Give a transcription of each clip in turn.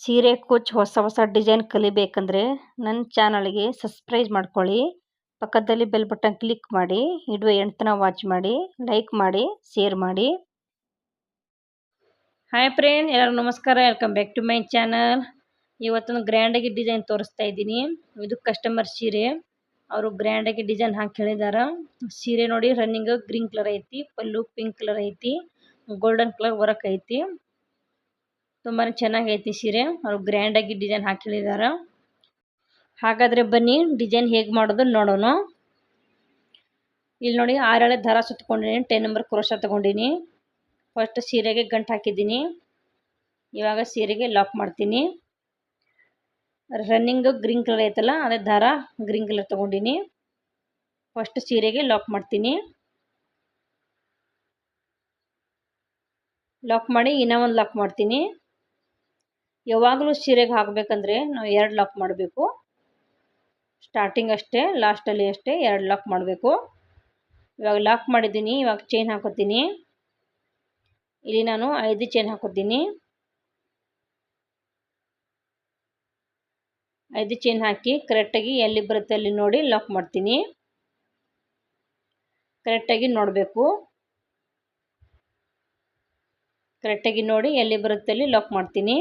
ಸೀರೆ ಕುಚ್ಚು ಹೊಸ ಡಿಸೈನ್ ಕಲಿಬೇಕಂದ್ರೆ ನನ್ನ ಚಾನಲ್ಗೆ ಸಬ್ಸ್ಕ್ರೈಬ್ ಮಾಡ್ಕೊಳ್ಳಿ. ಪಕ್ಕದಲ್ಲಿ ಬೆಲ್ ಬಟನ್ ಕ್ಲಿಕ್ ಮಾಡಿ. ವಿಡಿಯೋ ಎಂಡ್ ತನಕ ವಾಚ್ ಮಾಡಿ, ಲೈಕ್ ಮಾಡಿ, ಶೇರ್ ಮಾಡಿ. ಹಾಯ್ ಫ್ರೆಂಡ್, ಎಲ್ಲರಿಗೂ ನಮಸ್ಕಾರ. Welcome back to my channel. ಇವತ್ತೊಂದು ಗ್ರ್ಯಾಂಡಾಗಿ ಡಿಸೈನ್ ತೋರಿಸ್ತಾ ಇದ್ದೀನಿ. ಇದು ಕಸ್ಟಮರ್ ಸೀರೆ. ಅವರು ಗ್ರ್ಯಾಂಡಾಗಿ ಡಿಸೈನ್ ಹಾಕಿ ಹೇಳಿದಾರ. ಸೀರೆ ನೋಡಿ, ರನ್ನಿಂಗ್ ಗ್ರೀನ್ ಕಲರ್ ಐತಿ, ಪಲ್ಲು ಪಿಂಕ್ ಕಲರ್ ಐತಿ, ಗೋಲ್ಡನ್ ಕಲರ್ ವರ್ಕ್ ಐತಿ. ತುಂಬಾ ಚೆನ್ನಾಗೈತಿ ಸೀರೆ. ಅವರು ಗ್ರ್ಯಾಂಡಾಗಿ ಡಿಸೈನ್ ಹಾಕಿ ಹೇಳಿದಾರ. ಹಾಗಾದರೆ ಬನ್ನಿ ಡಿಸೈನ್ ಹೇಗೆ ಮಾಡೋದು ನೋಡೋಣ. ಇಲ್ಲಿ ನೋಡಿ, 6 ಎಳೆ ದಾರ ಸುತ್ತಕೊಂಡಿನಿ, 10 ನಂಬರ್ ಕ್ರೋಶ ತಗೊಂಡಿನಿ. ಫಸ್ಟ್ ಸೀರೆಗೆ ಗಂಟು ಹಾಕಿದ್ದೀನಿ. ಇವಾಗ ಸೀರೆಗೆ ಲಾಕ್ ಮಾಡ್ತೀನಿ. ರನ್ನಿಂಗ್ ಗ್ರೀನ್ ಕಲರ್ ಐತಲ್ಲ, ಅದೇ ದಾರ ಗ್ರೀನ್ ಕಲರ್ ತಗೊಂಡಿನಿ. ಫಸ್ಟ್ ಸೀರೆಗೆ ಲಾಕ್ ಮಾಡ್ತೀನಿ. ಲಾಕ್ ಮಾಡಿ ಇನ್ನೂ ಒಂದು ಲಾಕ್ ಮಾಡ್ತೀನಿ. ಯಾವಾಗಲೂ ಸೀರೆಗೆ ಹಾಕಬೇಕಂದ್ರೆ ನಾವು 2 ಲಾಕ್ ಮಾಡಬೇಕು. ಸ್ಟಾರ್ಟಿಂಗ್ ಅಷ್ಟೇ, ಲಾಸ್ಟಲ್ಲಿ ಅಷ್ಟೇ 2 ಲಾಕ್ ಮಾಡಬೇಕು. ಇವಾಗ ಲಾಕ್ ಮಾಡಿದ್ದೀನಿ. ಇವಾಗ ಚೈನ್ ಹಾಕೋತೀನಿ. ಇಲ್ಲಿ ನಾನು 5 ಚೈನ್ ಹಾಕೋತೀನಿ. 5 ಚೈನ್ ಹಾಕಿ ಕರೆಕ್ಟಾಗಿ ಎಲ್ಲಿ ಬರುತ್ತೆ ಅಲ್ಲಿ ನೋಡಿ ಲಾಕ್ ಮಾಡ್ತೀನಿ. ಕರೆಕ್ಟಾಗಿ ನೋಡಬೇಕು. ಕರೆಕ್ಟಾಗಿ ನೋಡಿ ಎಲ್ಲಿ ಬರುತ್ತೆ ಅಲ್ಲಿ ಲಾಕ್ ಮಾಡ್ತೀನಿ.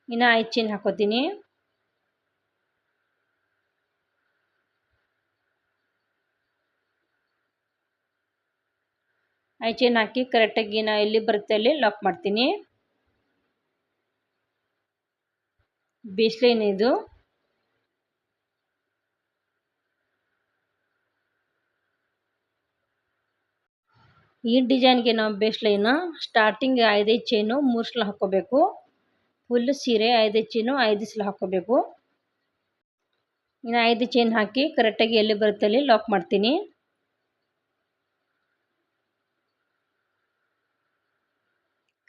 ಇನ್ನು 5 ಚೈನ್ ಹಾಕೋತೀನಿ. ಚೈನ್ ಹಾಕಿ ಕರೆಕ್ಟಾಗಿ ನಾ ಎಲ್ಲಿ ಬರುತ್ತೆ ಅಲ್ಲಿ ಲಾಕ್ ಮಾಡ್ತೀನಿ. ಬೇಸ್ ಲೈನ್ ಇದು. ಈ ಡಿಸೈನ್ಗೆ ನಾವು ಬೇಸ್ ಲೈನ್ ಸ್ಟಾರ್ಟಿಂಗ್ 5 ಚೈನು 3 ಸಲ ಹಾಕೋಬೇಕು. ಫುಲ್ ಸೀರೆ 5 ಚೈನು 5 ಸಲ ಹಾಕೋಬೇಕು. ಇನ್ನು 5 ಚೈನ್ ಹಾಕಿ ಕರೆಕ್ಟಾಗಿ ಎಲ್ಲಿ ಬರುತ್ತೆ ಅಲ್ಲಿ ಲಾಕ್ ಮಾಡ್ತೀನಿ.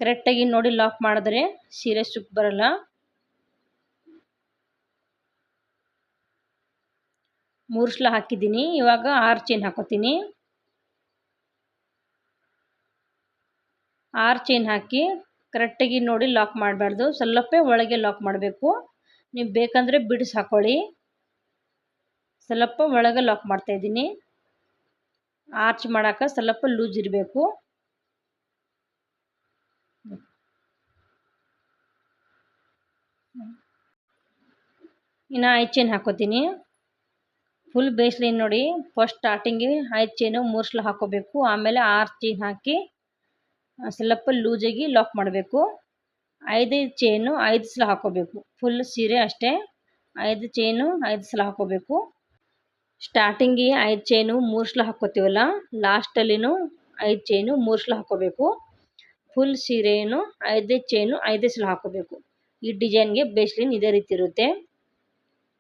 ಕರೆಕ್ಟಾಗಿ ನೋಡಿ ಲಾಕ್ ಮಾಡಿದ್ರೆ ಸೀರೆ ಸುಕ್ ಬರಲ್ಲ. ಮೂರು ಸಲ ಹಾಕಿದ್ದೀನಿ. ಇವಾಗ 6 ಚೈನ್ ಹಾಕೋತೀನಿ. 6 ಚೈನ್ ಹಾಕಿ ಕರೆಕ್ಟಾಗಿ ನೋಡಿ ಲಾಕ್ ಮಾಡಬಾರ್ದು. ಸ್ವಲ್ಪ ಒಳಗೆ ಲಾಕ್ ಮಾಡಬೇಕು. ನೀವು ಬೇಕಂದರೆ ಬಿಡಿಸಿ ಹಾಕೊಳ್ಳಿ. ಸ್ವಲ್ಪ ಒಳಗೆ ಲಾಕ್ ಮಾಡ್ತಾಯಿದ್ದೀನಿ. ಆರ್ಚ್ ಮಾಡೋಕೆ ಸ್ವಲ್ಪ ಲೂಸ್ ಇರಬೇಕು. ಇನ್ನು 5 ಚೈನ್ ಹಾಕೋತೀನಿ. ಫುಲ್ ಬೇಸ್ ಲೈನ್ ನೋಡಿ, ಫಸ್ಟ್ ಸ್ಟಾರ್ಟಿಂಗ್ಗೆ 5 ಚೈನು 3 ಸಲ ಹಾಕೋಬೇಕು. ಆಮೇಲೆ 6 ಚೈನ್ ಹಾಕಿ ಸ್ವಲ್ಪ ಲೂಸಾಗಿ ಲಾಕ್ ಮಾಡಬೇಕು. 5 ಚೈನು 5 ಸಲ ಹಾಕೋಬೇಕು. ಫುಲ್ ಸೀರೆ ಅಷ್ಟೇ 5 ಚೈನು 5 ಸಲ ಹಾಕೋಬೇಕು. ಸ್ಟಾರ್ಟಿಂಗಿಗೆ 5 ಚೈನು 3 ಸಲ ಹಾಕೋತೀವಲ್ಲ, ಲಾಸ್ಟಲ್ಲಿನೂ 5 ಚೈನು 3 ಸಲ ಹಾಕೋಬೇಕು. ಫುಲ್ ಸೀರೆಯನ್ನು 5 ಚೈನು 5 ಸಲ ಹಾಕೋಬೇಕು. ಈ ಡಿಸೈನ್ಗೆ ಬೇಸ್ ಲೈನ್ ಇದೇ ರೀತಿ ಇರುತ್ತೆ.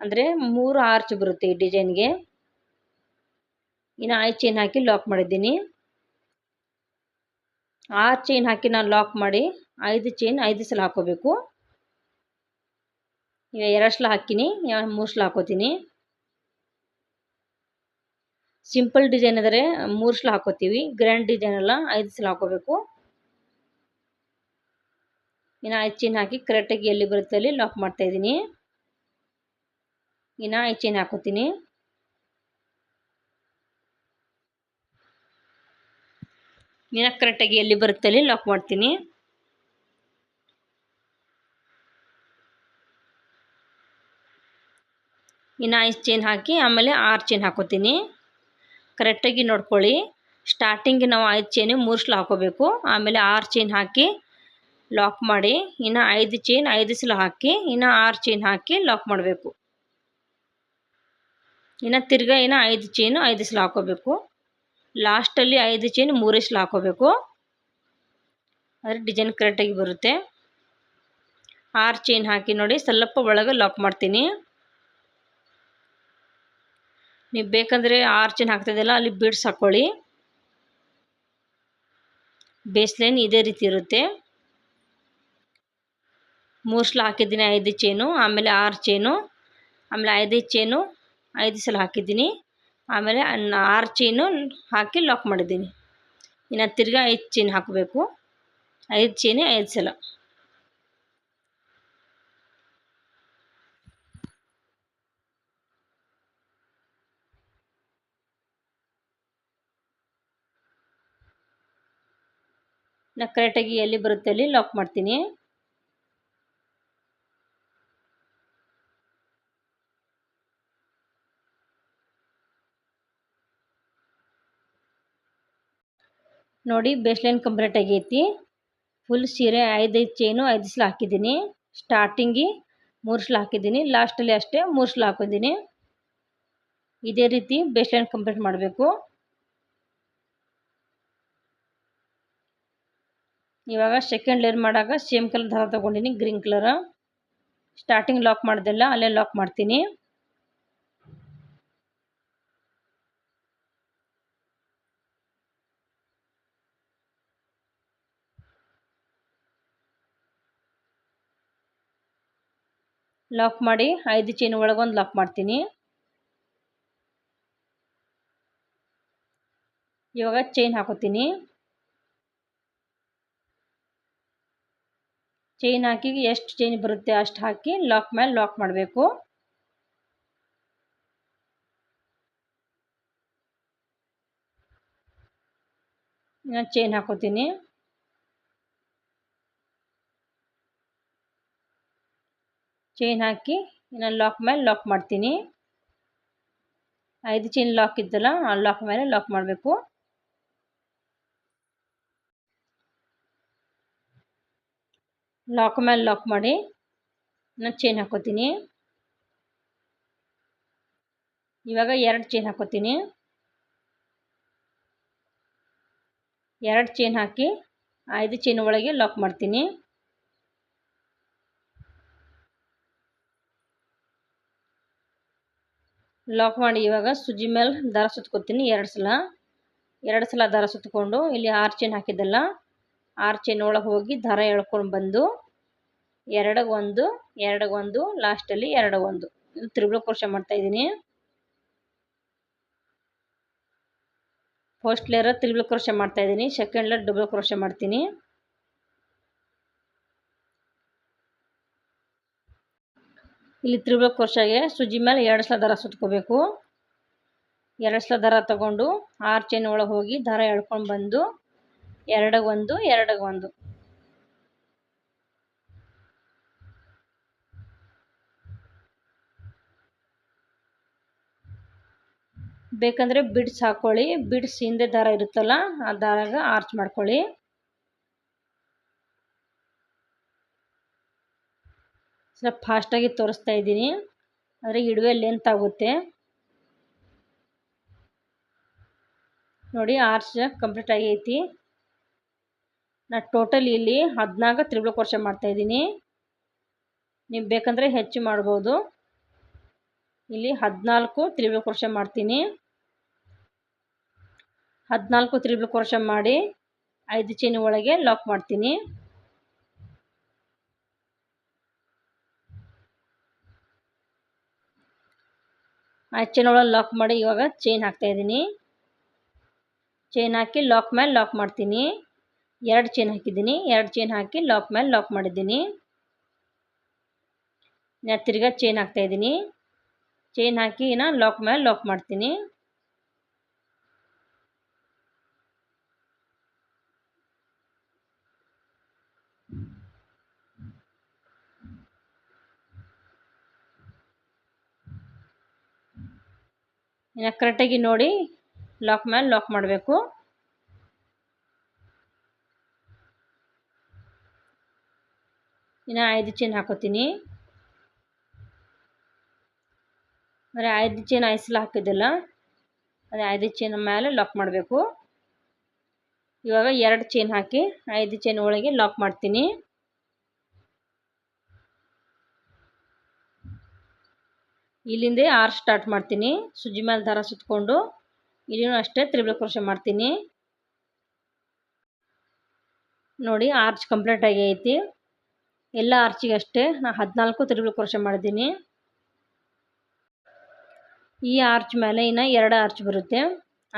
ಅಂದರೆ 3 ಆರ್ಚ್ ಬರುತ್ತೆ ಈ ಡಿಸೈನ್ಗೆ. ಇನ್ನು 5 ಚೈನ್ ಹಾಕಿ ಲಾಕ್ ಮಾಡಿದ್ದೀನಿ. 6 ಚೈನ್ ಹಾಕಿ ನಾನು ಲಾಕ್ ಮಾಡಿ 5 ಚೈನ್ 5 ಸಲ ಹಾಕೋಬೇಕು. ಈಗ 2 ಸಲ ಹಾಕಿನಿ, 3 ಸಲ ಹಾಕೋತೀನಿ. ಸಿಂಪಲ್ ಡಿಸೈನ್ ಆದರೆ 3 ಸಲ ಹಾಕೋತೀವಿ. ಗ್ರ್ಯಾಂಡ್ ಡಿಸೈನ್ ಎಲ್ಲ 5 ಸಲ ಹಾಕೋಬೇಕು. ಇನ್ನು 5 ಚೈನ್ ಹಾಕಿ ಕರೆಕ್ಟಾಗಿ ಎಲ್ಲಿ ಬರುತ್ತೆ ಅಲ್ಲಿ ಲಾಕ್ ಮಾಡ್ತಾಯಿದ್ದೀನಿ. ಇನ್ನು 5 ಚೈನ್ ಹಾಕೋತೀನಿ. ಇನ್ನು ಕರೆಕ್ಟಾಗಿ ಎಲ್ಲಿ ಬರುತ್ತೆ ಅಲ್ಲಿ ಲಾಕ್ ಮಾಡ್ತೀನಿ. ಇನ್ನು 5 ಚೈನ್ ಹಾಕಿ ಆಮೇಲೆ 6 ಚೈನ್ ಹಾಕೋತೀನಿ. ಕರೆಕ್ಟಾಗಿ ನೋಡ್ಕೊಳ್ಳಿ. ಸ್ಟಾರ್ಟಿಂಗ್ ನಾವು 5 ಚೈನು 3 ಸಲ ಹಾಕೋಬೇಕು. ಆಮೇಲೆ 6 ಚೈನ್ ಹಾಕಿ ಲಾಕ್ ಮಾಡಿ, ಇನ್ನು 5 ಚೈನ್ 5 ಸಲ ಹಾಕಿ ಇನ್ನು 6 ಚೈನ್ ಹಾಕಿ ಲಾಕ್ ಮಾಡಬೇಕು. ಇನ್ನು ತಿರ್ಗಾ ಇನ್ನು 5 ಚೈನು 5 ಸಲ ಹಾಕೋಬೇಕು. ಲಾಸ್ಟಲ್ಲಿ 5 ಚೈನ್ 3 ಸಲ ಹಾಕೋಬೇಕು. ಆದರೆ ಡಿಸೈನ್ ಕರೆಕ್ಟಾಗಿ ಬರುತ್ತೆ. 6 ಚೈನ್ ಹಾಕಿ ನೋಡಿ ಸ್ವಲ್ಪ ಒಳಗೆ ಲಾಕ್ ಮಾಡ್ತೀನಿ. ನೀವು ಬೇಕಂದರೆ 6 ಚೈನ್ ಹಾಕ್ತಿದ್ದಲ್ಲ ಅಲ್ಲಿ ಬೀಡ್ಸ್ ಹಾಕ್ಕೊಳ್ಳಿ. ಬೇಸ್ ಲೈನ್ ಇದೇ ರೀತಿ ಇರುತ್ತೆ. 3 ಸಲ ಹಾಕಿದ್ದೀನಿ 5 ಚೈನು, ಆಮೇಲೆ 6 ಚೈನು, ಆಮೇಲೆ 5 ಚೈನು 5 ಸಲ ಹಾಕಿದ್ದೀನಿ. ಆಮೇಲೆ 6 ಚೈನು ಹಾಕಿ ಲಾಕ್ ಮಾಡಿದ್ದೀನಿ. ಇನ್ನು ತಿರ್ಗಾ 5 ಚೈನ್ ಹಾಕಬೇಕು. 5 ಚೈನ್ 5 ಸಲ. ನಾ ಕರೆಕ್ಟಾಗಿ ಎಲ್ಲಿ ಬರುತ್ತೆ ಅಲ್ಲಿ ಲಾಕ್ ಮಾಡ್ತೀನಿ. ನೋಡಿ ಬೇಸ್ ಲೈನ್ ಕಂಪ್ಲೀಟ್ ಆಗೈತಿ. ಫುಲ್ ಸೀರೆ 5 ಚೈನು 5 ಸಲ ಹಾಕಿದ್ದೀನಿ. ಸ್ಟಾರ್ಟಿಂಗಿ 3 ಸಲ ಹಾಕಿದ್ದೀನಿ, ಲಾಸ್ಟಲ್ಲಿ ಅಷ್ಟೇ 3 ಸಲ ಹಾಕಿದ್ದೀನಿ. ಇದೇ ರೀತಿ ಬೇಸ್ ಲೈನ್ ಕಂಪ್ಲೀಟ್ ಮಾಡಬೇಕು. ಇವಾಗ ಸೆಕೆಂಡ್ ಲೇಯರ್ ಮಾಡಾಗ ಸೇಮ್ ಕಲರ್ ದಾರ ತೊಗೊಂಡಿನಿ, ಗ್ರೀನ್ ಕಲರ್. ಸ್ಟಾರ್ಟಿಂಗ್ ಲಾಕ್ ಮಾಡ್ದೆಲ್ಲ ಅಲ್ಲೇ ಲಾಕ್ ಮಾಡ್ತೀನಿ. ಲಾಕ್ ಮಾಡಿ 5 ಚೈನ್ ಒಳಗೊಂದು ಲಾಕ್ ಮಾಡ್ತೀನಿ. ಇವಾಗ ಚೈನ್ ಹಾಕೋತೀನಿ. ಚೈನ್ ಹಾಕಿ ಎಷ್ಟು ಚೈನ್ ಬರುತ್ತೆ ಅಷ್ಟು ಹಾಕಿ ಲಾಕ್ ಮೇಲೆ ಲಾಕ್ ಮಾಡಬೇಕು. ನಾನು ಚೈನ್ ಹಾಕೋತೀನಿ. ಚೈನ್ ಹಾಕಿ ಇನ್ನು ಲಾಕ್ ಮೇಲೆ ಲಾಕ್ ಮಾಡ್ತೀನಿ. 5 ಚೈನ್ ಲಾಕ್ ಇದ್ದಲ್ಲ ಆ ಲಾಕ್ ಮೇಲೆ ಲಾಕ್ ಮಾಡಬೇಕು. ಲಾಕ್ ಮೇಲೆ ಲಾಕ್ ಮಾಡಿ ನಾನು ಚೈನ್ ಹಾಕೋತೀನಿ. ಇವಾಗ 2 ಚೈನ್ ಹಾಕೋತೀನಿ. 2 ಚೈನ್ ಹಾಕಿ 5 ಚೈನ್ ಒಳಗೆ ಲಾಕ್ ಮಾಡ್ತೀನಿ. ಲಾಕ್ ಮಾಡಿ ಇವಾಗ ಸುಜಿ ಮೇಲೆ ದಾರ ಸುತ್ಕೋತೀನಿ 2 ಸಲ. 2 ಸಲ ದಾರ ಸುತ್ತಕೊಂಡು ಇಲ್ಲಿ 6 ಚೈನ್ ಹಾಕಿದ್ದಲ್ಲ 6 ಚೈನ್ ಒಳಗೆ ಹೋಗಿ ದಾರ ಎಳ್ಕೊಂಡು ಬಂದು 2 1 2 1 ಲಾಸ್ಟಲ್ಲಿ 2 1 ಇದು ತ್ರಿಬಲ್ ಕ್ರೋಶೆ ಮಾಡ್ತಾ ಇದ್ದೀನಿ. ಫಸ್ಟ್ ಲೇಯರ್ ತ್ರಿಬಲ್ ಕ್ರೋಶೆ ಮಾಡ್ತಾ ಇದ್ದೀನಿ, ಸೆಕೆಂಡ್ ಲೇಯರ್ ಡಬಲ್ ಕ್ರೋಶೆ ಮಾಡ್ತೀನಿ. ಇಲ್ಲಿ ತ್ರಿಬಲ್ ಕ್ರೋಶೆಗೆ ಸುಜಿ ಮೇಲೆ 2 ಸಲ ದಾರ ಸುತ್ಕೋಬೇಕು. 2 ಸಲ ದಾರ ತಗೊಂಡು 6 ಚೈನ್ ಒಳಗೆ ಹೋಗಿ ದಾರ ಎಳ್ಕೊಂಡು ಬಂದು 2 1 2 1 ಬೇಕಂದರೆ ಬಿಡ್ಸ್ ಹಾಕ್ಕೊಳ್ಳಿ. ಬಿಡ್ಸ್ ಹಿಂದೆ ದಾರ ಇರುತ್ತಲ್ಲ ಆ ದಾರಾಗ ಆರ್ಚ್ ಮಾಡ್ಕೊಳ್ಳಿ. ಸ್ವಲ್ಪ ಫಾಸ್ಟಾಗಿ ತೋರಿಸ್ತಾ ಇದ್ದೀನಿ ಆದರೆ ಇಡುವೆ ಲೆಂತ್ ಆಗುತ್ತೆ. ನೋಡಿ ಆರ್ಚ್ ಕಂಪ್ಲೀಟ್ ಆಗೈತಿ. ನಾನು ಟೋಟಲ್ ಇಲ್ಲಿ 14 ತ್ರಿಬಲ್ ಕ್ರೋಶೆ ಮಾಡ್ತಾ ಇದ್ದೀನಿ. ನೀವು ಬೇಕಂದರೆ ಹೆಚ್ಚು ಮಾಡ್ಬೋದು. ಇಲ್ಲಿ 14 ತ್ರಿಬಲ್ ಕ್ರೋಶೆ ಮಾಡ್ತೀನಿ. 14 ತ್ರಿಬಲ್ ಕ್ರೋಶೆ ಮಾಡಿ 5 ಚೈನ್ ಒಳಗೆ ಲಾಕ್ ಮಾಡ್ತೀನಿ. ಆ ಚೈನ್ ಒಳಗೆ ಲಾಕ್ ಮಾಡಿ ಇವಾಗ ಚೈನ್ ಹಾಕ್ತಾ ಇದ್ದೀನಿ. ಚೈನ್ ಹಾಕಿ ಲಾಕ್ ಮೇಲೆ ಲಾಕ್ ಮಾಡ್ತೀನಿ. 2 ಚೈನ್ ಹಾಕಿದ್ದೀನಿ. 2 ಚೈನ್ ಹಾಕಿ ಲಾಕ್ ಮೇಲೆ ಲಾಕ್ ಮಾಡಿದ್ದೀನಿ. ನಾನು ತಿರ್ಗಾ ಚೈನ್ ಹಾಕ್ತಾ ಇದ್ದೀನಿ. ಚೈನ್ ಹಾಕಿ ಇನ್ನು ಲಾಕ್ ಮೇಲೆ ಲಾಕ್ ಮಾಡ್ತೀನಿ. ಇನ್ನು ಕರೆಕ್ಟಾಗಿ ನೋಡಿ ಲಾಕ್ ಮೇಲೆ ಲಾಕ್ ಮಾಡಬೇಕು. ಇನ್ನು 5 ಚೈನ್ ಹಾಕೋತೀನಿ. ಅಂದರೆ 5 ಚೈನ್ 5 ಸಲ ಹಾಕಿದ್ದಲ್ಲ ಅದೇ 5 ಚೈನ್ ಮೇಲೆ ಲಾಕ್ ಮಾಡಬೇಕು. ಇವಾಗ 2 ಚೈನ್ ಹಾಕಿ 5 ಚೈನ್ ಒಳಗೆ ಲಾಕ್ ಮಾಡ್ತೀನಿ. ಇಲ್ಲಿಂದ 6 ಸ್ಟಾರ್ಟ್ ಮಾಡ್ತೀನಿ. ಸುಜಿ ಮೇಲೆ ದಾರ ಸುತ್ತಕೊಂಡು ಇಲ್ಲಿನೂ ಅಷ್ಟೇ ತ್ರಿಬಲ್ ಕ್ರೋಶೆ ಮಾಡ್ತೀನಿ. ನೋಡಿ ಆರ್ಚ್ ಕಂಪ್ಲೀಟ್ ಆಗಿ ಐತಿ. ಎಲ್ಲ ಆರ್ಚಿಗೆ ಅಷ್ಟೇ ನಾನು 14 ತ್ರಿಬಲ್ ಕ್ರೋಶೆ ಮಾಡಿದ್ದೀನಿ. ಈ ಆರ್ಚ್ ಮೇಲೆ ಇನ್ನು 2 ಆರ್ಚ್ ಬರುತ್ತೆ,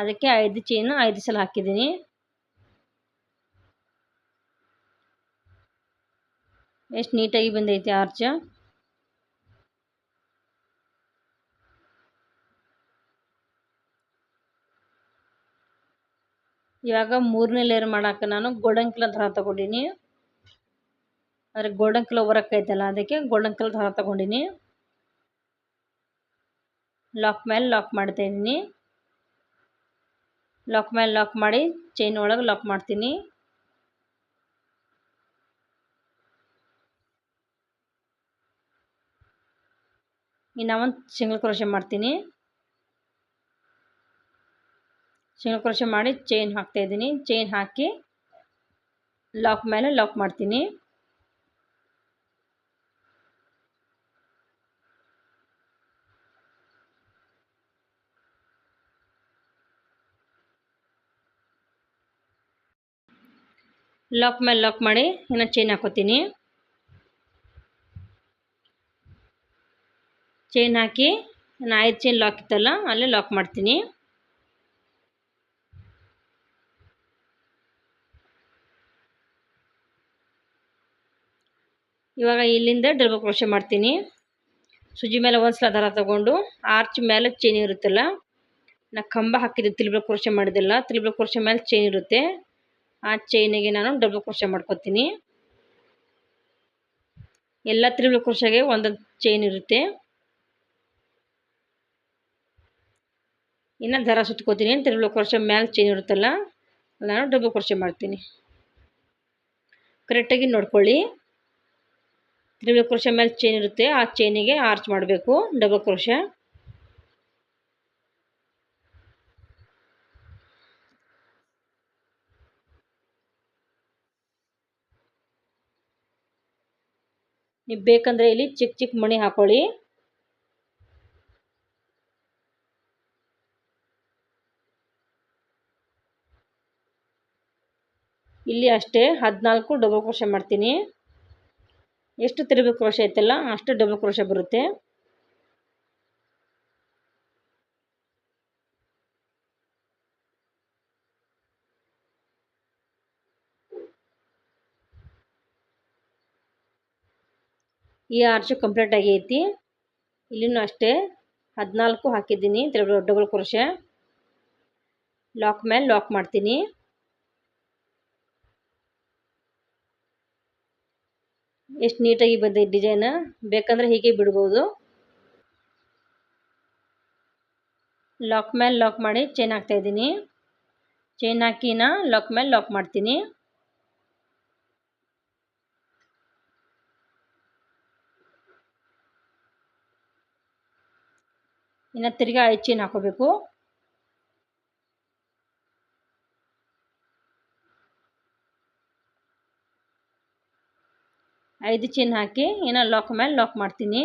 ಅದಕ್ಕೆ 5 ಚೈನ್ 5 ಸಲ ಹಾಕಿದ್ದೀನಿ. ಎಷ್ಟು ನೀಟಾಗಿ ಬಂದೈತೆ ಆರ್ಚ್. ಇವಾಗ 3ನೇ ಲೇಯರ್ ಮಾಡಕ್ಕೆ ನಾನು ಗೋಲ್ಡನ್ ಕಲರ್ ದಾರ ತಗೊಂಡಿನಿ. ಆದರೆ ಗೋಲ್ಡನ್ ಕಲರ್ ವರ್ಕ್ ಐತಲ್ಲ, ಅದಕ್ಕೆ ಗೋಲ್ಡನ್ ಕಲರ್ ದಾರ ತಗೊಂಡಿನಿ. ಲಾಕ್ ಮೇಲೆ ಲಾಕ್ ಮಾಡ್ತಾ ಇದ್ದೀನಿ. ಲಾಕ್ ಮೇಲೆ ಲಾಕ್ ಮಾಡಿ ಚೈನ್ ಒಳಗೆ ಲಾಕ್ ಮಾಡ್ತೀನಿ. ಇನ್ನು ಒಂದು ಸಿಂಗಲ್ ಕ್ರೋಶೆ ಮಾಡ್ತೀನಿ. ಸಿಂಗಲ್ ಕ್ರೋಶೆ ಮಾಡಿ ಚೈನ್ ಹಾಕ್ತಾ ಇದ್ದೀನಿ. ಚೈನ್ ಹಾಕಿ ಲಾಕ್ ಮೇಲೆ ಲಾಕ್ ಮಾಡ್ತೀನಿ. ಲಾಕ್ ಮೇಲೆ ಲಾಕ್ ಮಾಡಿ ಇನ್ನು ಚೈನ್ ಹಾಕೋತೀನಿ. ಚೈನ್ ಹಾಕಿ ನಾನು 5 ಚೈನ್ ಲಾಕ್ ಇತ್ತಲ್ಲ ಅಲ್ಲೇ ಲಾಕ್ ಮಾಡ್ತೀನಿ. ಇವಾಗ ಇಲ್ಲಿಂದ ಡಬಲ್ ಕ್ರೋಶೆ ಮಾಡ್ತೀನಿ. ಸುಜಿ ಮೇಲೆ ಒಂದು ಸಲ ದಾರ ತಗೊಂಡು ಆರ್ಚ್ ಮೇಲೆ ಚೈನ್ ಇರುತ್ತಲ್ಲ, ನಾ ಕಂಬ ಹಾಕಿದ್ದು ತ್ರಿಬಲ್ ಕ್ರೋಶೆ ಮಾಡಿದೆಲ್ಲ, ತ್ರಿಬಲ್ ಕ್ರೋಶೆ ಮೇಲೆ ಚೈನ್ ಇರುತ್ತೆ, ಆ ಚೈನಿಗೆ ನಾನು ಡಬಲ್ ಕ್ರೋಶೆ ಮಾಡ್ಕೊತೀನಿ. ಎಲ್ಲ ತ್ರಿಬಲ್ ಕ್ರೋಶೆಗೆ ಒಂದೊಂದು ಚೈನ್ ಇರುತ್ತೆ. ಇನ್ನು ದಾರ ಸುತ್ಕೋತೀನಿ. ತ್ರಿಬಲ್ ಕ್ರೋಶೆ ಮೇಲೆ ಚೈನ್ ಇರುತ್ತಲ್ಲ, ನಾನು ಡಬಲ್ ಕ್ರೋಶೆ ಮಾಡ್ತೀನಿ. ಕರೆಕ್ಟಾಗಿ ನೋಡ್ಕೊಳ್ಳಿ. ತ್ರಿಬಲ್ ಕ್ರೋಶೆ ಮೇಲೆ ಚೈನ್ ಇರುತ್ತೆ, ಆ ಚೈನಿಗೆ ಆರ್ಚ್ ಮಾಡಬೇಕು ಡಬಲ್ ಕ್ರೋಶೆ. ನೀವು ಬೇಕಂದರೆ ಇಲ್ಲಿ ಚಿಕ್ಕ ಚಿಕ್ಕ ಮಣಿ ಹಾಕೊಳ್ಳಿ. ಇಲ್ಲಿ ಅಷ್ಟೇ 14 ಡಬಲ್ ಕ್ರೋಶೆ ಮಾಡ್ತೀನಿ. ಎಷ್ಟು ತ್ರಿಬಲ್ ಕ್ರೋಶೆ ಐತಲ್ಲ ಅಷ್ಟು ಡಬಲ್ ಕ್ರೋಶೆ ಬರುತ್ತೆ. ಈ ಆರ್ಚ್ ಕಂಪ್ಲೀಟ್ ಆಗೈತಿ. ಇಲ್ಲಿನೂ ಅಷ್ಟೇ 14 ಹಾಕಿದ್ದೀನಿ ಡಬಲ್ ಕ್ರೋಶೆ. ಲಾಕ್ ಮೇಲೆ ಲಾಕ್ ಮಾಡ್ತೀನಿ. ಎಷ್ಟು ನೀಟಾಗಿ ಬಂದೈತೆ ಡಿಸೈನ್. ಬೇಕಂದ್ರೆ ಹೀಗೆ ಬಿಡ್ಬೋದು. ಲಾಕ್ ಮೇಲೆ ಲಾಕ್ ಮಾಡಿ ಚೈನ್ ಹಾಕ್ತಾ ಇದ್ದೀನಿ. ಚೈನ್ ಹಾಕಿನ ಲಾಕ್ ಮೇಲೆ ಲಾಕ್ ಮಾಡ್ತೀನಿ. ಇನ್ನು ತಿರ್ಗಾ 5 ಚೈನ್ ಹಾಕೋಬೇಕು. ಐದು ಚೈನ್ ಹಾಕಿ ಇನ್ನು ಲಾಕ್ ಮೇಲೆ ಲಾಕ್ ಮಾಡ್ತೀನಿ.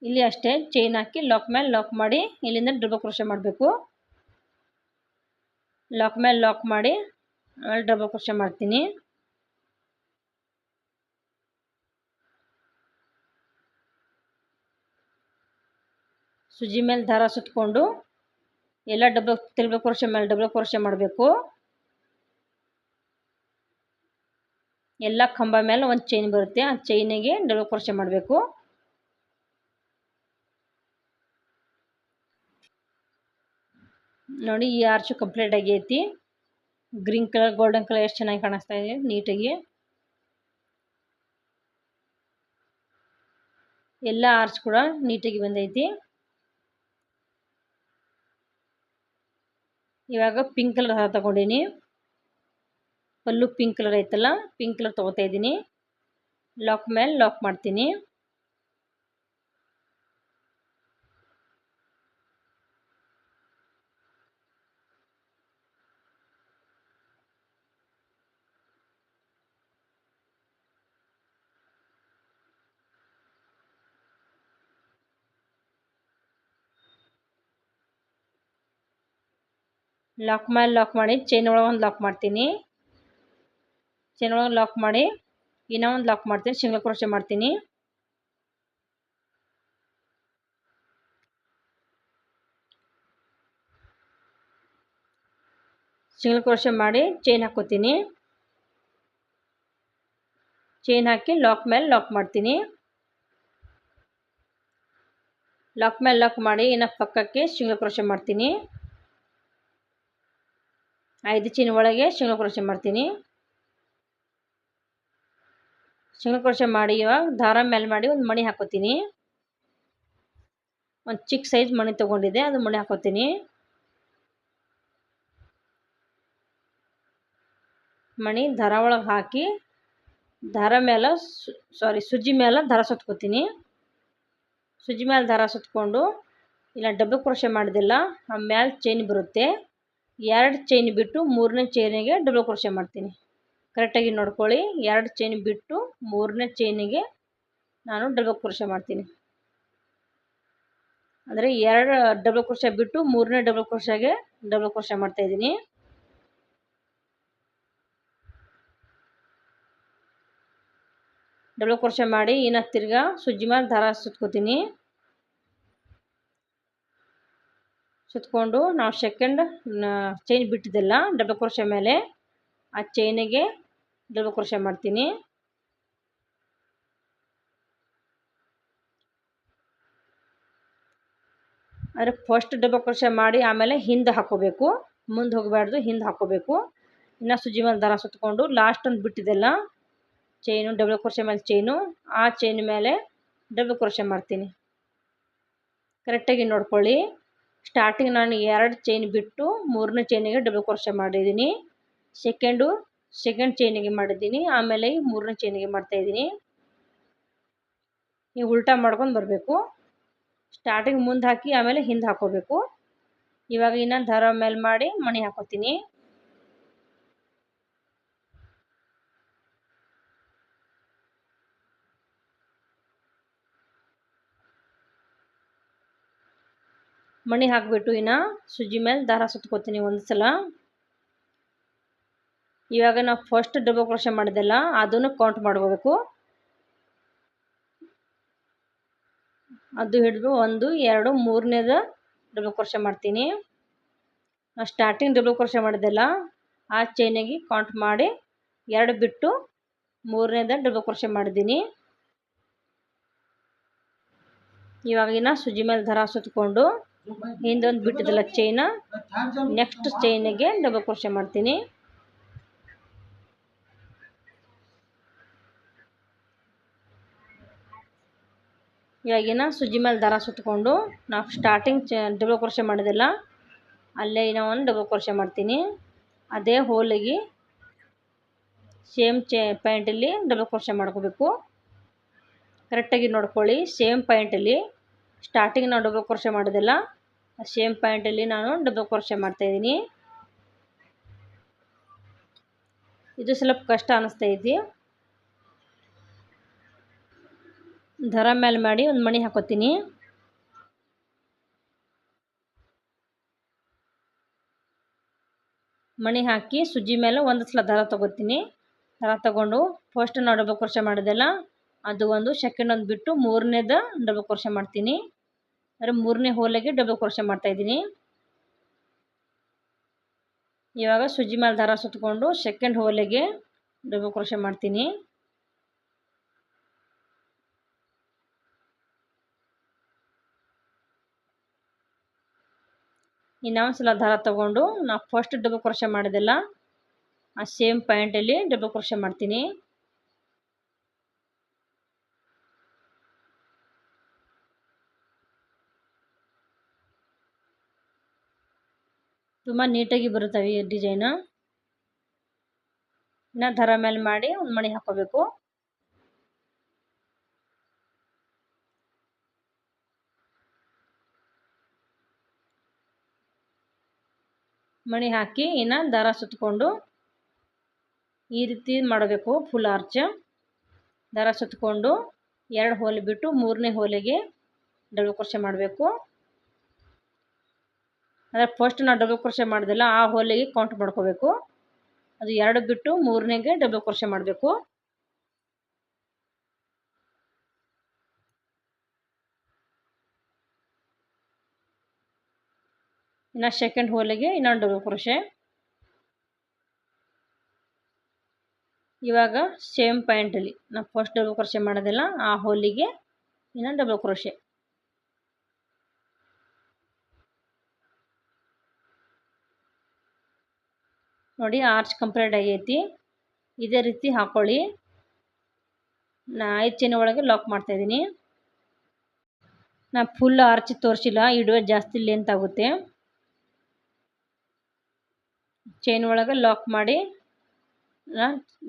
ಇಲ್ಲಿ ಅಷ್ಟೇ ಚೈನ್ ಹಾಕಿ ಲಾಕ್ ಮೇಲೆ ಲಾಕ್ ಮಾಡಿ ಇಲ್ಲಿಂದ ಡಬಲ್ ಕ್ರೋಶೆ ಮಾಡಬೇಕು. ಲಾಕ್ ಮೇಲೆ ಲಾಕ್ ಮಾಡಿ ಆಮೇಲೆ ಡಬಲ್ ಕ್ರೋಶೆ ಮಾಡ್ತೀನಿ. ಸುಜಿ ಮೇಲೆ ದಾರ ಸುತ್ತಕೊಂಡು ಎಲ್ಲ ಡಬಲ್ ಕ್ರೋಶೆ ಮೇಲೆ ಡಬಲ್ ಕ್ರೋಶೆ ಮಾಡಬೇಕು. ಎಲ್ಲ ಕಂಬ ಮೇಲೆ ಒಂದು ಚೈನ್ ಬರುತ್ತೆ, ಆ ಚೈನಿಗೆ ಡಬಲ್ ಕ್ರೋಶೆ ಮಾಡಬೇಕು. ನೋಡಿ ಈ ಆರ್ಚ್ ಕಂಪ್ಲೀಟ್ ಆಗೈತಿ. ಗ್ರೀನ್ ಕಲರ್ ಗೋಲ್ಡನ್ ಕಲರ್ ಎಷ್ಟು ಚೆನ್ನಾಗಿ ಕಾಣಿಸ್ತಾ ಇದೆ ನೀಟಾಗಿ. ಎಲ್ಲ ಆರ್ಚ್ ಕೂಡ ನೀಟಾಗಿ ಬಂದೈತಿ. ಇವಾಗ ಪಿಂಕ್ ಕಲರ್ ದಾರ ತಗೊಂಡಿನಿ. ಪಲ್ಲು ಪಿಂಕ್ ಕಲರ್ ಐತಲ್ಲ, ಪಿಂಕ್ ಕಲರ್ ತಗೋತಾ ಇದ್ದೀನಿ. ಲಾಕ್ ಮೇಲೆ ಲಾಕ್ ಮಾಡ್ತೀನಿ. ಲಾಕ್ ಮಾಡಿ ಚೈನ್ ಒಳಗೆ ಒಂದು ಲಾಕ್ ಮಾಡ್ತೀನಿ. ಚೈನ್ ಒಳಗೆ ಲಾಕ್ ಮಾಡಿ ಇನ್ನೂ ಒಂದು ಲಾಕ್ ಮಾಡ್ತೀನಿ, ಸಿಂಗಲ್ ಕ್ರೋಶೆ ಮಾಡ್ತೀನಿ. ಸಿಂಗಲ್ ಕ್ರೋಶೆ ಮಾಡಿ ಚೈನ್ ಹಾಕೋತೀನಿ. ಚೈನ್ ಹಾಕಿ ಲಾಕ್ ಮೇಲೆ ಲಾಕ್ ಮಾಡ್ತೀನಿ. ಲಾಕ್ ಮೇಲೆ ಲಾಕ್ ಮಾಡಿ ಇನ್ನು ಪಕ್ಕಕ್ಕೆ ಸಿಂಗಲ್ ಕ್ರೋಶೆ ಮಾಡ್ತೀನಿ. 5 ಚೈನ್ ಒಳಗೆ ಸಿಂಗಲ್ ಕ್ರೋಶೆ ಮಾಡ್ತೀನಿ. ಸಿಂಗಲ್ ಕ್ರೋಶೆ ಮಾಡಿ ಇವಾಗ ದಾರ ಮೇಲೆ ಮಾಡಿ ಒಂದು ಮಣಿ ಹಾಕೋತೀನಿ. ಒಂದು ಚಿಕ್ಕ ಸೈಜ್ ಮಣಿ ತೊಗೊಂಡಿದ್ದೆ, ಅದು ಮಣಿ ಹಾಕೋತೀನಿ. ಮಣಿ ದಾರ ಒಳಗೆ ಹಾಕಿ ದಾರ ಮೇಲೆ ಸುಜ್ಜಿ ಮೇಲೆ ದಾರ ಸುತ್ಕೋತೀನಿ. ಸುಜ್ಜಿ ಮೇಲೆ ದಾರ ಸುತ್ಕೊಂಡು ಇಲ್ಲ ಡಬಲ್ ಕ್ರೋಶೆ ಮಾಡಿದಿಲ್ಲ ಆ ಮೇಲೆ ಚೈನ್ ಬರುತ್ತೆ, 2 ಚೈನ್ ಬಿಟ್ಟು 3ನೇ ಚೈನಿಗೆ ಡಬಲ್ ಕ್ರೋಶೆ ಮಾಡ್ತೀನಿ. ಕರೆಕ್ಟಾಗಿ ನೋಡ್ಕೊಳ್ಳಿ, 2 ಚೈನ್ ಬಿಟ್ಟು 3ನೇ ಚೈನಿಗೆ ನಾನು ಡಬಲ್ ಕ್ರೋಶೆ ಮಾಡ್ತೀನಿ. ಅಂದರೆ 2 ಡಬಲ್ ಕ್ರೋಶೆ ಬಿಟ್ಟು 3ನೇ ಡಬಲ್ ಕ್ರೋಶೆಗೆ ಡಬಲ್ ಕ್ರೋಶೆ ಮಾಡ್ತಾಯಿದ್ದೀನಿ. ಡಬಲ್ ಕ್ರೋಶೆ ಮಾಡಿ ಇನ್ನು ತಿರ್ಗಾ ಸುಜ್ಜಿ ಮೇಲೆ ದಾರ ಸುತ್ಕೋತೀನಿ. ಸುತ್ಕೊಂಡು ನಾವು ಸೆಕೆಂಡ್ ಚೈನ್ ಬಿಟ್ಟಿದ್ದೆಲ್ಲ ಡಬಲ್ ಕ್ರೋಶೆ ಮೇಲೆ ಆ ಚೈನಿಗೆ ಡಬಲ್ ಕ್ರೋಶೆ ಮಾಡ್ತೀನಿ. ಅಂದರೆ ಫಸ್ಟ್ ಡಬಲ್ ಕ್ರೋಶೆ ಮಾಡಿ ಆಮೇಲೆ ಹಿಂದೆ ಹಾಕೋಬೇಕು, ಮುಂದೆ ಹೋಗಬಾರ್ದು, ಹಿಂದೆ ಹಾಕೋಬೇಕು. ಇನ್ನು ಸುಜ್ಜಿ ಮೇಲೆ ದಾರ ಸುತ್ಕೊಂಡು ಲಾಸ್ಟ್ ಒಂದು ಬಿಟ್ಟಿದ್ದೆಲ್ಲ ಚೈನು ಡಬಲ್ ಕ್ರೋಶೆ ಮೇಲೆ ಚೈನು, ಆ ಚೈನ್ ಮೇಲೆ ಡಬಲ್ ಕ್ರೋಶೆ ಮಾಡ್ತೀನಿ. ಕರೆಕ್ಟಾಗಿ ನೋಡ್ಕೊಳ್ಳಿ, ಸ್ಟಾರ್ಟಿಂಗ್ ನಾನು 2 ಚೈನ್ ಬಿಟ್ಟು 3ನೇ ಚೈನಿಗೆ ಡಬಲ್ ಕ್ರೋಶೆ ಮಾಡಿದ್ದೀನಿ. ಸೆಕೆಂಡ್ ಚೈನಿಗೆ ಮಾಡಿದ್ದೀನಿ, ಆಮೇಲೆ 3ನೇ ಚೈನಿಗೆ ಮಾಡ್ತಾಯಿದ್ದೀನಿ. ನೀವು ಉಲ್ಟಾ ಮಾಡ್ಕೊಂಡು ಬರಬೇಕು. ಸ್ಟಾರ್ಟಿಂಗ್ ಮುಂದೆ ಹಾಕಿ ಆಮೇಲೆ ಹಿಂದೆ ಹಾಕೋಬೇಕು. ಇವಾಗ ಇನ್ನು ದಾರ ಮೇಲೆ ಮಾಡಿ ಮಣಿ ಹಾಕೋತೀನಿ. ಮಣಿ ಹಾಕಿಬಿಟ್ಟು ಇನ್ನು ಸುಜ್ಜಿ ಮೇಲೆ ದಾರ ಸುತ್ಕೋತೀನಿ ಒಂದು ಸಲ. ಇವಾಗ ನಾವು ಫಸ್ಟ್ ಡಬಲ್ ಕ್ರೋಶೆ ಮಾಡಿದೆಲ್ಲ ಅದನ್ನು ಕೌಂಟ್ ಮಾಡ್ಕೋಬೇಕು. ಅದು ಹಿಡಿದು 1 2 3ನೇದ ಡಬಲ್ ಕ್ರೋಶೆ ಮಾಡ್ತೀನಿ. ನಾವು ಸ್ಟಾರ್ಟಿಂಗ್ ಡಬಲ್ ಕ್ರೋಶೆ ಮಾಡಿದೆಲ್ಲ ಆ ಚೈನಿಗೆ ಕೌಂಟ್ ಮಾಡಿ 2 ಬಿಟ್ಟು 3ನೇದ ಡಬಲ್ ಕ್ರೋಶೆ ಮಾಡಿದ್ದೀನಿ. ಇವಾಗಿನ ಸುಜ್ಜಿ ಮೇಲೆ ದಾರ ಸುತ್ಕೊಂಡು ಹಿಂದೊಂದು ಬಿಟ್ಟಿದ್ದಲ್ಲ ಚೈನ, ನೆಕ್ಸ್ಟ್ ಚೈನಿಗೆ ಡಬಲ್ ಕ್ರೋಶೆ ಮಾಡ್ತೀನಿ. ಇವಾಗಿನ ಸುಜ್ಜಿ ಮೇಲೆ ದಾರ ಸುತ್ಕೊಂಡು ನಾವು ಸ್ಟಾರ್ಟಿಂಗ್ ಡಬಲ್ ಕ್ರೋಶೆ ಮಾಡಿದೆಲ್ಲ ಅಲ್ಲೇ ಇನ್ನೂ ಒಂದು ಡಬಲ್ ಕ್ರೋಶೆ ಮಾಡ್ತೀನಿ. ಅದೇ ಹೋಲಿಗೆ ಸೇಮ್ ಪಾಯಿಂಟಲ್ಲಿ ಡಬಲ್ ಕ್ರೋಶೆ ಮಾಡ್ಕೋಬೇಕು. ಕರೆಕ್ಟಾಗಿ ನೋಡ್ಕೊಳ್ಳಿ, ಸೇಮ್ ಪಾಯಿಂಟಲ್ಲಿ ಸ್ಟಾರ್ಟಿಂಗ್ ನಾವು ಡಬಲ್ ಕ್ರೋಶೆ ಮಾಡೋದಿಲ್ಲ, ಸೇಮ್ ಪಾಯಿಂಟಲ್ಲಿ ನಾನು ಡಬಲ್ ಕ್ರೋಶೆ ಮಾಡ್ತಾಯಿದ್ದೀನಿ. ಇದು ಸ್ವಲ್ಪ ಕಷ್ಟ ಅನ್ನಿಸ್ತೈತಿ. ದಾರ ಮೇಲೆ ಮಾಡಿ ಒಂದು ಮಣಿ ಹಾಕೋತೀನಿ. ಮಣಿ ಹಾಕಿ ಸುಜ್ಜಿ ಮೇಲೆ ಒಂದು ಸಲ ದಾರ ತೊಗೋತೀನಿ. ದಾರ ತೊಗೊಂಡು ಫಸ್ಟ್ ನಾವು ಡಬಲ್ ಕ್ರೋಶೆ ಮಾಡೋದಲ್ಲ ಅದು ಒಂದು, ಸೆಕೆಂಡ್ ಒಂದು ಬಿಟ್ಟು 3ನೇದ ಡಬಲ್ ಕ್ರೋಶೆ ಮಾಡ್ತೀನಿ. ಅಂದರೆ 3ನೇ ಹೋಲಿಗೆ ಡಬಲ್ ಕ್ರೋಶೆ ಮಾಡ್ತಾಯಿದ್ದೀನಿ. ಇವಾಗ ಸುಜ್ಜಿ ಮೇಲೆ ದಾರ ಸುತ್ಕೊಂಡು ಸೆಕೆಂಡ್ ಹೋಲಿಗೆ ಡಬಲ್ ಕ್ರೋಶೆ ಮಾಡ್ತೀನಿ. ಇನ್ನೊಂದು ಸಲ ದಾರ ತೊಗೊಂಡು ನಾವು ಫಸ್ಟ್ ಡಬಲ್ ಕ್ರೋಶೆ ಮಾಡಿದೆಲ್ಲ ಆ ಸೇಮ್ ಪಾಯಿಂಟಲ್ಲಿ ಡಬಲ್ ಕ್ರೋಶೆ ಮಾಡ್ತೀನಿ. ತುಂಬ ನೀಟಾಗಿ ಬರುತ್ತವೆ ಈ ಡಿಸೈನು. ಇನ್ನು ದಾರ ಮೇಲೆ ಮಾಡಿ ಒಂದು ಮಣಿ ಹಾಕೋಬೇಕು. ಮಣಿ ಹಾಕಿ ಇನ್ನು ದಾರ ಸುತ್ಕೊಂಡು ಈ ರೀತಿ ಮಾಡಬೇಕು. ಫುಲ್ ಆರ್ಚ್ ದಾರ ಸುತ್ಕೊಂಡು 2 ಹೋಲ್ ಬಿಟ್ಟು 3ನೇ ಹೋಲಿಗೆ ಡಬಲ್ ಕ್ರೋಶೆ ಮಾಡಬೇಕು. ಅಂದರೆ ಫಸ್ಟ್ ನಾವು ಡಬಲ್ ಕ್ರೋಶೆ ಮಾಡಿದೆಲ್ಲ ಆ ಹೋಲಿಗೆ ಕೌಂಟ್ ಮಾಡ್ಕೋಬೇಕು. ಅದು 2 ಬಿಟ್ಟು 3ನೇಗೆ ಡಬಲ್ ಕ್ರೋಶೆ ಮಾಡಬೇಕು. ಇನ್ನು ಸೆಕೆಂಡ್ ಹೋಲಿಗೆ ಇನ್ನೊಂದು ಡಬಲ್ ಕ್ರೋಶೆ. ಇವಾಗ ಸೇಮ್ ಪಾಯಿಂಟಲ್ಲಿ ನಾವು ಫಸ್ಟ್ ಡಬಲ್ ಕ್ರೋಶೆ ಮಾಡೋದಿಲ್ಲ ಆ ಹೋಲಿಗೆ ಇನ್ನೊಂದು ಡಬಲ್ ಕ್ರೋಶೆ. ನೋಡಿ ಆರ್ಚ್ ಕಂಪ್ಲೀಟ್ ಆಗೈತಿ. ಇದೇ ರೀತಿ ಹಾಕೊಳ್ಳಿ. ನಾ 5 ಚೈನ್ ಒಳಗೆ ಲಾಕ್ ಮಾಡ್ತಾ ಇದ್ದೀನಿ. ನಾ ಫುಲ್ ಆರ್ಚ್ ತೋರಿಸಿಲ್ಲ, ಇಡುವೆ ಜಾಸ್ತಿ ಲೆಂತ್ ಆಗುತ್ತೆ. ಚೈನ್ ಒಳಗೆ ಲಾಕ್ ಮಾಡಿ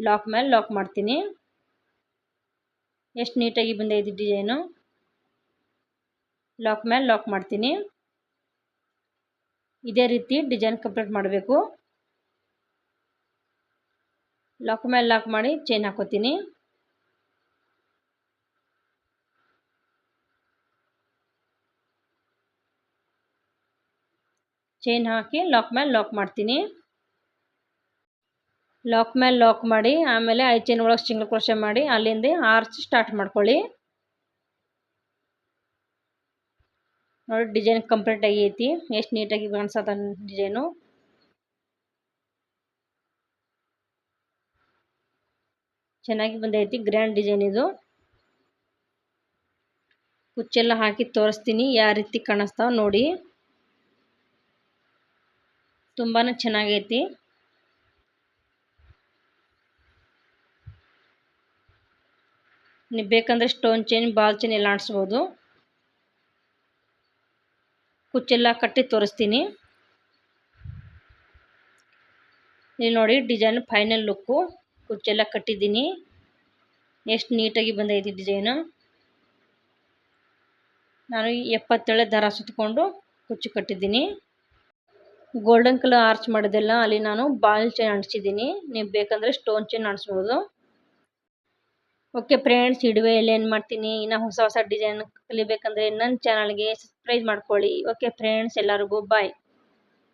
ಲಾಕ್ ಮೇಲೆ ಲಾಕ್ ಮಾಡ್ತೀನಿ. ಎಷ್ಟು ನೀಟಾಗಿ ಬಂದೈತಿ ಡಿಸೈನು. ಲಾಕ್ ಮೇಲೆ ಲಾಕ್ ಮಾಡ್ತೀನಿ. ಇದೇ ರೀತಿ ಡಿಸೈನ್ ಕಂಪ್ಲೀಟ್ ಮಾಡಬೇಕು. ಲಾಕ್ ಮೇಲೆ ಲಾಕ್ ಮಾಡಿ ಚೈನ್ ಹಾಕೋತೀನಿ. ಚೈನ್ ಹಾಕಿ ಲಾಕ್ ಮೇಲೆ ಲಾಕ್ ಮಾಡ್ತೀನಿ. ಲಾಕ್ ಮೇಲೆ ಲಾಕ್ ಮಾಡಿ ಆಮೇಲೆ 5 ಚೈನ್ ಒಳಗೆ ಸಿಂಗಲ್ ಕ್ರೋಶೆ ಮಾಡಿ ಅಲ್ಲಿಂದ ಆರ್ಚ್ ಸ್ಟಾರ್ಟ್ ಮಾಡ್ಕೊಳ್ಳಿ. ನೋಡಿ ಡಿಸೈನ್ ಕಂಪ್ಲೀಟ್ ಆಗೈತಿ. ಎಷ್ಟು ನೀಟಾಗಿ ಕಾಣಿಸತ್ತ ಡಿಸೈನು. ಚೆನ್ನಾಗಿ ಬಂದೈತಿ. ಗ್ರ್ಯಾಂಡ್ ಡಿಸೈನ್ ಇದು. ಕುಚ್ಚೆಲ್ಲ ಹಾಕಿ ತೋರಿಸ್ತೀನಿ ಯಾವ ರೀತಿ ಕಾಣಿಸ್ತಾವ ನೋಡಿ. ತುಂಬಾ ಚೆನ್ನಾಗೈತಿ. ನೀವು ಬೇಕಂದ್ರೆ ಸ್ಟೋನ್ ಚೈನ್ ಬಾಲ್ ಚೈನ್ ಎಲ್ಲ ಆಡಿಸ್ಬೋದು. ಕುಚ್ಚೆಲ್ಲ ಕಟ್ಟಿ ತೋರಿಸ್ತೀನಿ. ಇಲ್ಲಿ ನೋಡಿ ಡಿಸೈನ್ ಫೈನಲ್ ಲುಕ್ಕು. ಕುಚ್ಚೆಲ್ಲ ಕಟ್ಟಿದ್ದೀನಿ. ಎಷ್ಟು ನೀಟಾಗಿ ಬಂದೈತಿ ಡಿಸೈನು. ನಾನು 77 ದಾರ ಸುತ್ತಕೊಂಡು ಕುಚ್ಚು ಕಟ್ಟಿದ್ದೀನಿ. ಗೋಲ್ಡನ್ ಕಲರ್ ಆರ್ಚ್ ಮಾಡಿದೆಲ್ಲ ಅಲ್ಲಿ ನಾನು ಬಾಲ್ ಚೈನ್ ಅಂಟಿಸಿದ್ದೀನಿ. ನೀವು ಬೇಕಂದ್ರೆ ಸ್ಟೋನ್ ಚೈನ್ ಅಂಟಿಸ್ಬೋದು. ಓಕೆ ಫ್ರೆಂಡ್ಸ್, ಇಡುವೆಯಲ್ಲಿ ಏನು ಮಾಡ್ತೀನಿ ಇನ್ನು ಹೊಸ ಡಿಸೈನ್ ಕಲಿಬೇಕಂದ್ರೆ ನನ್ನ ಚಾನಲ್ಗೆ ಸಬ್ಸ್ಕ್ರೈಬ್ ಮಾಡ್ಕೊಳ್ಳಿ. ಓಕೆ ಫ್ರೆಂಡ್ಸ್, ಎಲ್ಲರಿಗೂ ಬಾಯ್.